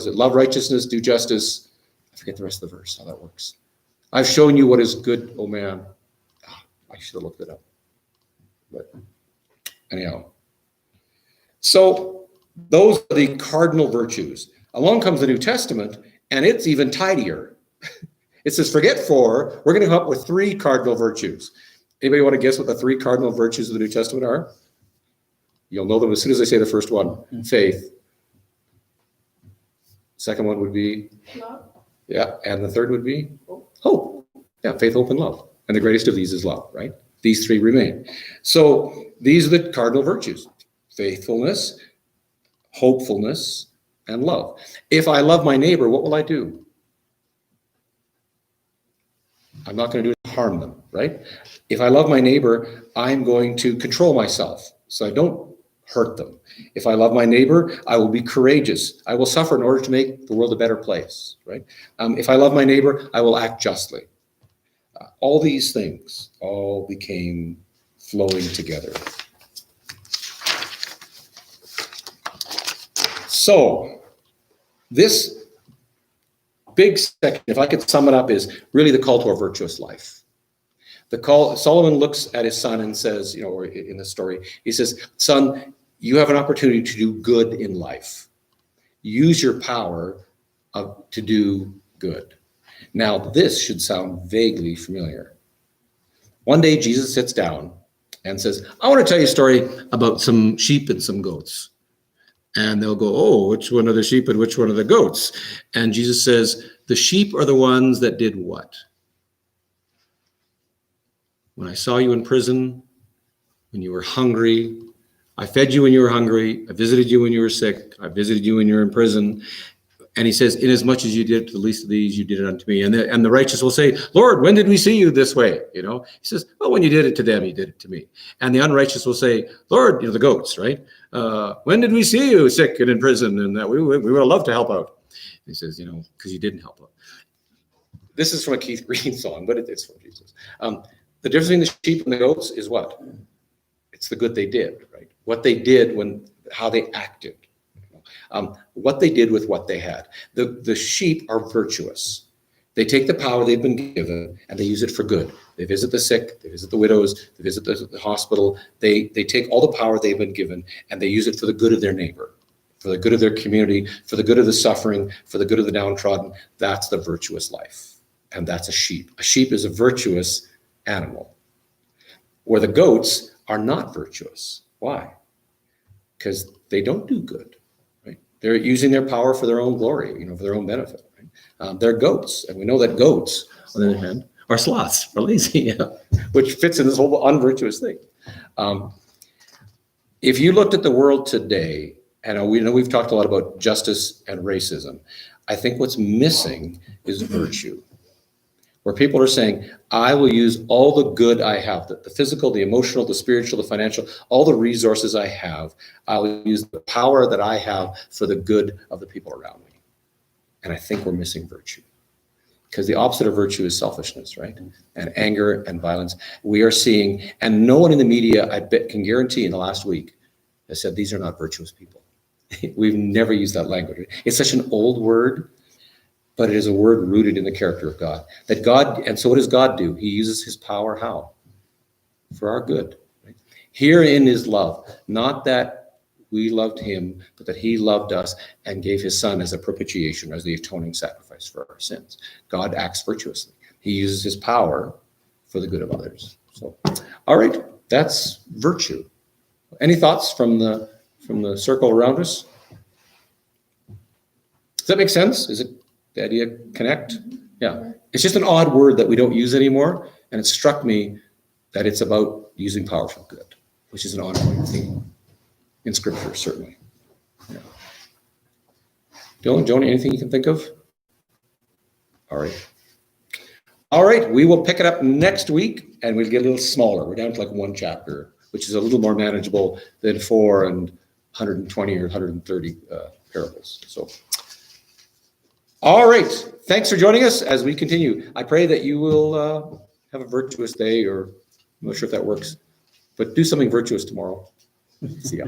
love righteousness, do justice. I forget the rest of the verse, how that works. I've shown you what is good, oh man. I should have looked it up. But anyhow. So those are the cardinal virtues. Along comes the New Testament, and it's even tidier. It says, forget 4, we're going to come up with 3 cardinal virtues. Anybody want to guess what the 3 cardinal virtues of the New Testament are? You'll know them as soon as I say the first one. Faith. Second one would be? Love. Yeah, and the third would be? Hope. Yeah, faith, hope, and love. And the greatest of these is love, right? These 3 remain. So these are the cardinal virtues. Faithfulness, hopefulness, and love. If I love my neighbor, what will I do? I'm not going to do it to harm them, right? If I love my neighbor, I'm going to control myself so I don't hurt them. If I love my neighbor, I will be courageous. I will suffer in order to make the world a better place, right? If I love my neighbor, I will act justly. All these things all became flowing together. So this big section, if I could sum it up, is really the call to a virtuous life. Solomon looks at his son and says, or in the story, he says, son, you have an opportunity to do good in life. Use your power to do good. Now, this should sound vaguely familiar. One day, Jesus sits down and says, I want to tell you a story about some sheep and some goats. And they'll go, oh, which one are the sheep and which one are the goats? And Jesus says, the sheep are the ones that did what? When I saw you in prison, when you were hungry, I fed you when you were hungry. I visited you when you were sick. I visited you when you were in prison. And he says, inasmuch as you did it to the least of these, you did it unto me. And the righteous will say, Lord, when did we see you this way? He says, well, when you did it to them, you did it to me. And the unrighteous will say, Lord, the goats, right? When did we see you sick and in prison? And that we would have loved to help out. He says, because you didn't help out. This is from a Keith Green song, but it's from Jesus. The difference between the sheep and the goats is what? It's the good they did, right? What they did how they acted. What they did with what they had. The sheep are virtuous. They take the power they've been given and they use it for good. They visit the sick, they visit the widows, they visit the hospital. They take all the power they've been given and they use it for the good of their neighbor, for the good of their community, for the good of the suffering, for the good of the downtrodden. That's the virtuous life. And that's a sheep. A sheep is a virtuous animal. Where the goats are not virtuous. Why? Because they don't do good. They're using their power for their own glory, for their own benefit. Right? They're goats, and we know that goats, on the other hand, are sloths, are lazy, which fits in this whole unvirtuous thing. If you looked at the world today, and we know we've talked a lot about justice and racism, I think what's missing is virtue. Where people are saying, I will use all the good I have, the physical, the emotional, the spiritual, the financial, all the resources I have, I will use the power that I have for the good of the people around me. And I think we're missing virtue. Because the opposite of virtue is selfishness, right? And anger and violence. We are seeing, and no one in the media, I bet, can guarantee in the last week, has said these are not virtuous people. We've never used that language. It's such an old word, but it is a word rooted in the character of God. And so what does God do? He uses his power how? For our good. Right? Herein is love. Not that we loved him, but that he loved us and gave his son as a propitiation, as the atoning sacrifice for our sins. God acts virtuously. He uses his power for the good of others. So, all right, that's virtue. Any thoughts from the circle around us? Does that make sense? Is it the idea connect? Yeah. It's just an odd word that we don't use anymore. And it struck me that it's about using power for good, which is an ongoing theme in scripture, certainly. Yeah. Dylan, Joni, anything you can think of? All right. All right, we will pick it up next week and we'll get a little smaller. We're down to like one chapter, which is a little more manageable than 4 and 120 or 130 parables. So, all right. Thanks for joining us as we continue. I pray that you will have a virtuous day, or I'm not sure if that works, but do something virtuous tomorrow. See ya.